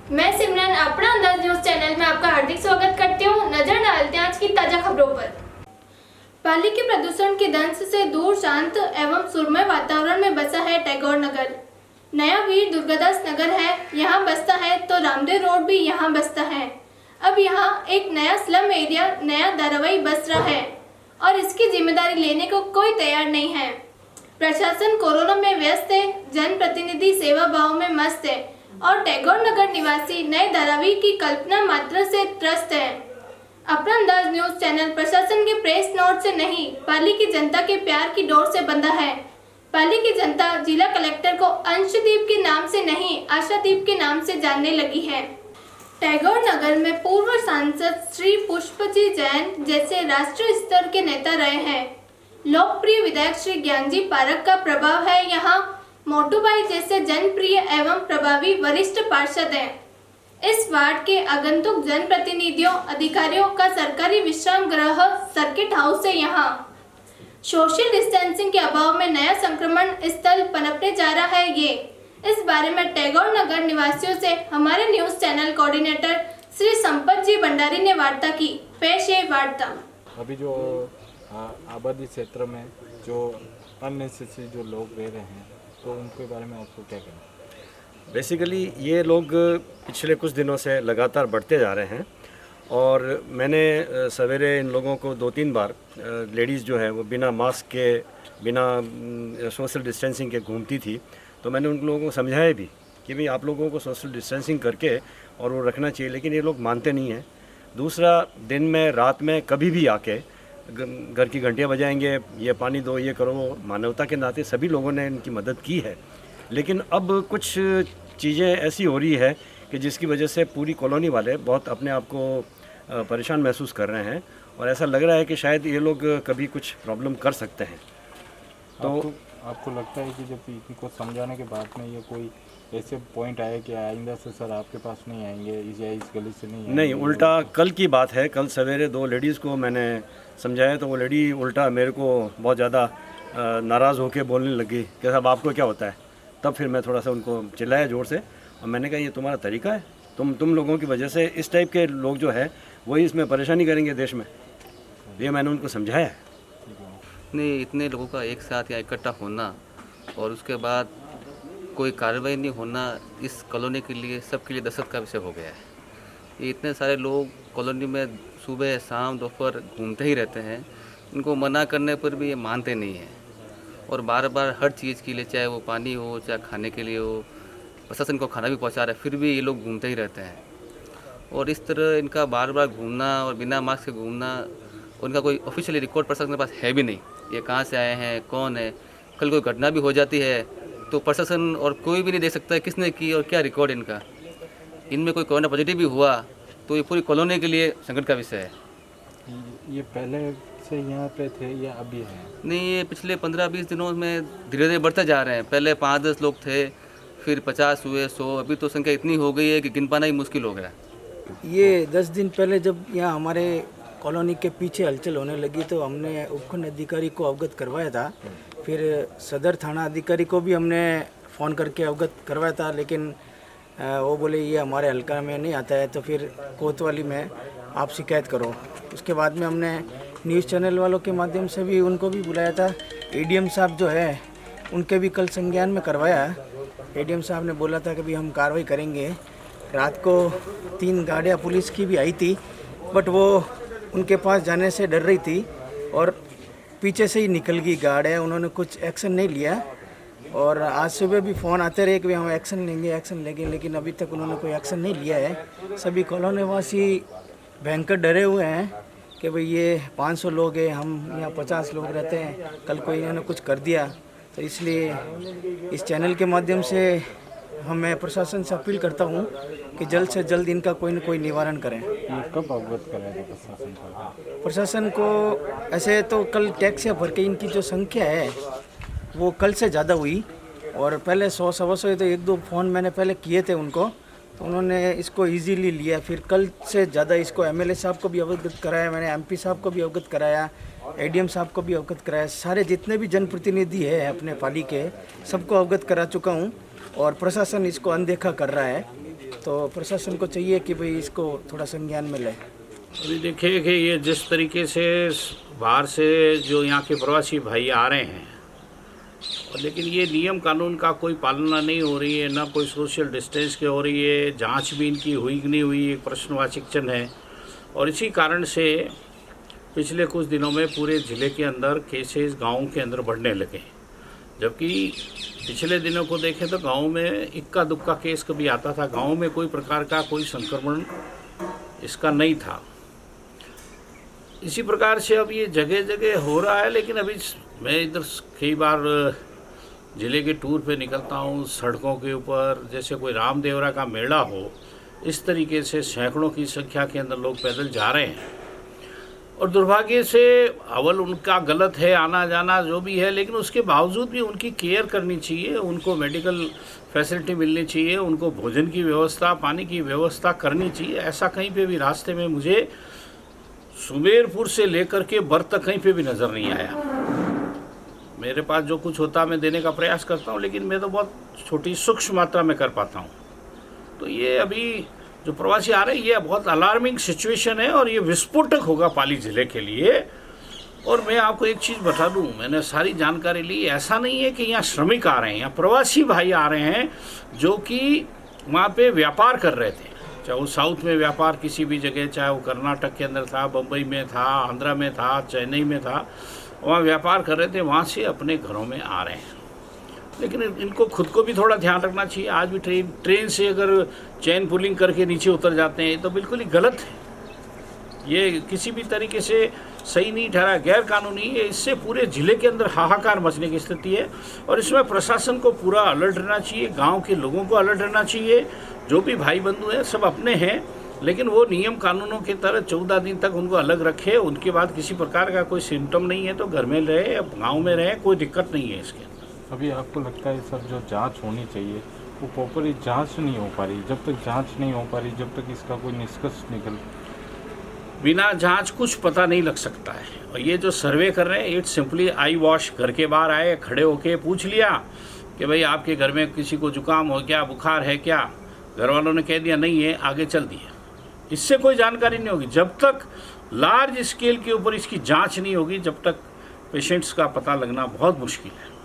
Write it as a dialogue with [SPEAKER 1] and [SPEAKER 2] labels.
[SPEAKER 1] मैं सिमरन अपना अंदाज न्यूज चैनल में आपका हार्दिक स्वागत करती हूँ। नजर डालते हैं आज की ताजा खबरों पर। पाली के प्रदूषण के दंश से दूर शांत एवं सुरमय वातावरण में बसा है टैगोर नगर। नया वीर दुर्गादास नगर है, यहाँ बसता है तो रामदेव रोड भी यहाँ बसता है। अब यहाँ एक नया स्लम एरिया, नया धारावाही बस रहा है और इसकी जिम्मेदारी लेने को कोई तैयार नहीं है। प्रशासन कोरोना में व्यस्त है, जनप्रतिनिधि सेवा भाव में मस्त है और टैगोर नगर निवासी नए धारावाही की कल्पना मात्र से त्रस्त है। अपना अंदाज न्यूज चैनल प्रशासन के प्रेस नोट से नहीं, पाली की जनता के प्यार की डोर से बंधा है। पाली की जनता जिला कलेक्टर को अंशदीप के नाम से नहीं, आशादीप के नाम से जानने लगी है। टैगोर नगर में पूर्व सांसद श्री पुष्पजी जैन जैसे राष्ट्रीय स्तर के नेता रहे हैं। लोकप्रिय विधायक श्री ज्ञानजी पारक का प्रभाव है यहाँ। मोटूबाई जैसे जनप्रिय एवं प्रभावी वरिष्ठ पार्षद हैं। इस वार्ड के आगंतुक जनप्रतिनिधियों अधिकारियों का सरकारी विश्राम गृह सर्किट हाउस है यहाँ। सोशल डिस्टेंसिंग के अभाव में नया संक्रमण स्थल पनपने जा रहा है ये। इस बारे में टैगोर नगर निवासियों से हमारे news channel coordinator Shri Sampat ji Bhandari ने वार्ता की। पेश है वार्ता।
[SPEAKER 2] अभी जो आबादी क्षेत्र में जो अननेसेसरी जो लोग रह रहे हैं, तो उनके बारे में आपको क्या कहना?
[SPEAKER 3] बेसिकली ये लोग पिछले कुछ दिनों से लगातार बढ़ते जा रहे हैं और मैंने सवेरे इन लोगों को 2-3 बार लेडीज़ जो है वो बिना मास्क के, बिना सोशल डिस्टेंसिंग के घूमती थी, तो मैंने उन लोगों को समझाया भी कि भाई आप लोगों को सोशल डिस्टेंसिंग करके और वो रखना चाहिए, लेकिन ये लोग मानते नहीं हैं। दूसरा, दिन में रात में कभी भी आके घर की घंटियाँ बजाएंगे, ये पानी दो, ये करो। मानवता के नाते सभी लोगों ने इनकी मदद की है, लेकिन अब कुछ चीज़ें ऐसी हो रही है कि जिसकी वजह से पूरी कॉलोनी वाले बहुत अपने आप को परेशान महसूस कर रहे हैं और ऐसा लग रहा है कि शायद ये लोग कभी कुछ प्रॉब्लम कर सकते हैं। तो
[SPEAKER 2] आपको लगता है कि जब इनको समझाने के बाद में ये कोई ऐसे पॉइंट आए कि आइंदा से सर आपके पास नहीं आएंगे या इस गली से नहीं आएंगे?
[SPEAKER 3] नहीं, उल्टा कल की बात है। कल सवेरे 2 लेडीज़ को मैंने समझाया तो वो लेडी उल्टा मेरे को बहुत ज़्यादा नाराज़ होकर बोलने लगी कि साहब आपको क्या होता है। तब फिर मैं थोड़ा सा उनको चिल्लाया ज़ोर से और मैंने कहा ये तुम्हारा तरीका है, तुम लोगों की वजह से इस टाइप के लोग जो है वही इसमें परेशानी करेंगे देश में। ये मैंने उनको समझाया है।
[SPEAKER 4] नहीं, इतने लोगों का एक साथ या इकट्ठा होना और उसके बाद कोई कार्रवाई नहीं होना इस कॉलोनी के लिए, सबके लिए दहशत का विषय हो गया है। ये इतने सारे लोग कॉलोनी में सुबह शाम दोपहर घूमते ही रहते हैं, इनको मना करने पर भी ये मानते नहीं हैं और बार बार हर चीज़ के लिए, चाहे वो पानी हो चाहे खाने के लिए हो, प्रशासन को खाना भी पहुंचा रहा है, फिर भी ये लोग घूमते ही रहते हैं। और इस तरह इनका बार बार घूमना और बिना मास्क के घूमना, उनका कोई ऑफिशियली रिकॉर्ड प्रशासन के पास है भी नहीं, ये कहाँ से आए हैं, कौन है। कल कोई घटना भी हो जाती है तो प्रशासन और कोई भी नहीं देख सकता है किसने की और क्या रिकॉर्ड इनका। इनमें कोई कोरोना पॉजिटिव भी हुआ तो ये पूरी कॉलोनी के लिए संकट का विषय है।
[SPEAKER 2] ये पहले से यहाँ पे थे या अभी है?
[SPEAKER 4] नहीं, ये पिछले 15-20 दिनों में धीरे धीरे बढ़ते जा रहे हैं। पहले 5-10 लोग थे, फिर 50 हुए, 100, अभी तो संख्या इतनी हो गई है कि गिन पाना ही मुश्किल हो गया।
[SPEAKER 5] ये 10 दिन पहले जब यहाँ हमारे कॉलोनी के पीछे हलचल होने लगी तो हमने उपखंड अधिकारी को अवगत करवाया था। फिर सदर थाना अधिकारी को भी हमने फ़ोन करके अवगत करवाया था, लेकिन वो बोले ये हमारे हल्का में नहीं आता है, तो फिर कोतवाली में आप शिकायत करो। उसके बाद में हमने न्यूज़ चैनल वालों के माध्यम से भी उनको भी बुलाया था। एडीएम साहब जो है उनके भी कल संज्ञान में करवाया। एडीएम साहब ने बोला था कि भी हम कार्रवाई करेंगे। रात को 3 गाड़ियाँ पुलिस की भी आई थी, बट वो उनके पास जाने से डर रही थी और पीछे से ही निकल गई गाड़ियाँ। उन्होंने कुछ एक्शन नहीं लिया और आज सुबह भी फ़ोन आते रहे कि हम एक्शन लेंगे, लेकिन अभी तक उन्होंने कोई एक्शन नहीं लिया है। सभी कॉलोनी वासी भयंकर डरे हुए हैं कि भाई ये 500 लोग हैं, हम यहाँ 50 लोग रहते हैं, कल कोई इन्होंने कुछ कर दिया। तो इसलिए इस चैनल के माध्यम से मैं प्रशासन से अपील करता हूँ कि जल्द से जल्द इनका कोई न कोई निवारण करें।
[SPEAKER 2] ये कब अवगत करेगा प्रशासन को?
[SPEAKER 5] प्रशासन को ऐसे तो कल टैक्सियाँ भर के इनकी जो संख्या है वो कल से ज़्यादा हुई और पहले 100-125 तो 1-2 फ़ोन मैंने पहले किए थे उनको, तो उन्होंने इसको इजीली लिया। फिर कल से ज़्यादा इसको एमएलए साहब को भी अवगत कराया, मैंने एमपी साहब को भी अवगत कराया, एडीएम साहब को भी अवगत कराया। सारे जितने भी जनप्रतिनिधि है अपने पाली के सबको अवगत करा चुका हूँ और प्रशासन इसको अनदेखा कर रहा है। तो प्रशासन को चाहिए कि भाई इसको थोड़ा संज्ञान में ले।
[SPEAKER 6] अभी देखिए कि ये जिस तरीके से बाहर से जो यहाँ के प्रवासी भाई आ रहे हैं, और लेकिन ये नियम कानून का कोई पालना नहीं हो रही है, ना कोई सोशल डिस्टेंस की हो रही है, जांच भी इनकी हुई कि नहीं हुई, एक प्रश्नवाचक चिन्ह है। और इसी कारण से पिछले कुछ दिनों में पूरे ज़िले के अंदर केसेस गाँव के अंदर बढ़ने लगे, जबकि पिछले दिनों को देखें तो गांव में इक्का दुक्का केस कभी आता था, गांव में कोई प्रकार का कोई संक्रमण इसका नहीं था। इसी प्रकार से अब ये जगह जगह हो रहा है। लेकिन अभी मैं इधर कई बार ज़िले के टूर पे निकलता हूँ, सड़कों के ऊपर जैसे कोई रामदेवरा का मेला हो, इस तरीके से सैकड़ों की संख्या के अंदर लोग पैदल जा रहे हैं। और दुर्भाग्य से अवल उनका गलत है आना जाना जो भी है, लेकिन उसके बावजूद भी उनकी केयर करनी चाहिए, उनको मेडिकल फैसिलिटी मिलनी चाहिए, उनको भोजन की व्यवस्था, पानी की व्यवस्था करनी चाहिए। ऐसा कहीं पे भी रास्ते में मुझे सुमेरपुर से लेकर के बर्थ तक कहीं पे भी नज़र नहीं आया। मेरे पास जो कुछ होता मैं देने का प्रयास करता हूँ, लेकिन मैं तो बहुत छोटी सूक्ष्म मात्रा में कर पाता हूँ। तो ये अभी जो प्रवासी आ रहे हैं, ये बहुत अलार्मिंग सिचुएशन है और ये विस्फोटक होगा पाली ज़िले के लिए। और मैं आपको एक चीज़ बता दूं, मैंने सारी जानकारी ली, ऐसा नहीं है कि यहाँ श्रमिक आ रहे हैं, यहाँ प्रवासी भाई आ रहे हैं जो कि वहाँ पे व्यापार कर रहे थे, चाहे वो साउथ में व्यापार किसी भी जगह, चाहे वो कर्नाटक के अंदर था, बम्बई में था, आंध्रा में था, चेन्नई में था, वहाँ व्यापार कर रहे थे, वहाँ से अपने घरों में आ रहे हैं। लेकिन इनको खुद को भी थोड़ा ध्यान रखना चाहिए। आज भी ट्रेन से अगर चेन पुलिंग करके नीचे उतर जाते हैं तो बिल्कुल ही गलत है, ये किसी भी तरीके से सही नहीं ठहरा, गैर कानूनी है। इससे पूरे ज़िले के अंदर हाहाकार मचने की स्थिति है और इसमें प्रशासन को पूरा अलर्ट रहना चाहिए, गांव के लोगों को अलर्ट रहना चाहिए। जो भी भाई बंधु हैं सब अपने हैं, लेकिन वो नियम कानूनों की तरह 14 दिन तक उनको अलग रखे, उनके बाद किसी प्रकार का कोई सिम्टम नहीं है तो घर में रहे, गाँव में रहे, कोई दिक्कत नहीं है इसके।
[SPEAKER 2] अभी आपको लगता है सर जो जांच होनी चाहिए वो प्रॉपरली जांच नहीं हो पा रही? जब तक जांच नहीं हो पा रही, जब तक इसका कोई निष्कर्ष निकल,
[SPEAKER 6] बिना जांच कुछ पता नहीं लग सकता है। और ये जो सर्वे कर रहे हैं, इट्स सिंपली आई वॉश, घर के बाहर आए, खड़े होके पूछ लिया कि भाई आपके घर में किसी को जुकाम हो क्या, बुखार है क्या, घर वालों ने कह दिया नहीं है, आगे चल दिया। इससे कोई जानकारी नहीं होगी। जब तक लार्ज स्केल के ऊपर इसकी जाँच नहीं होगी, जब तक पेशेंट्स का पता लगना बहुत मुश्किल है।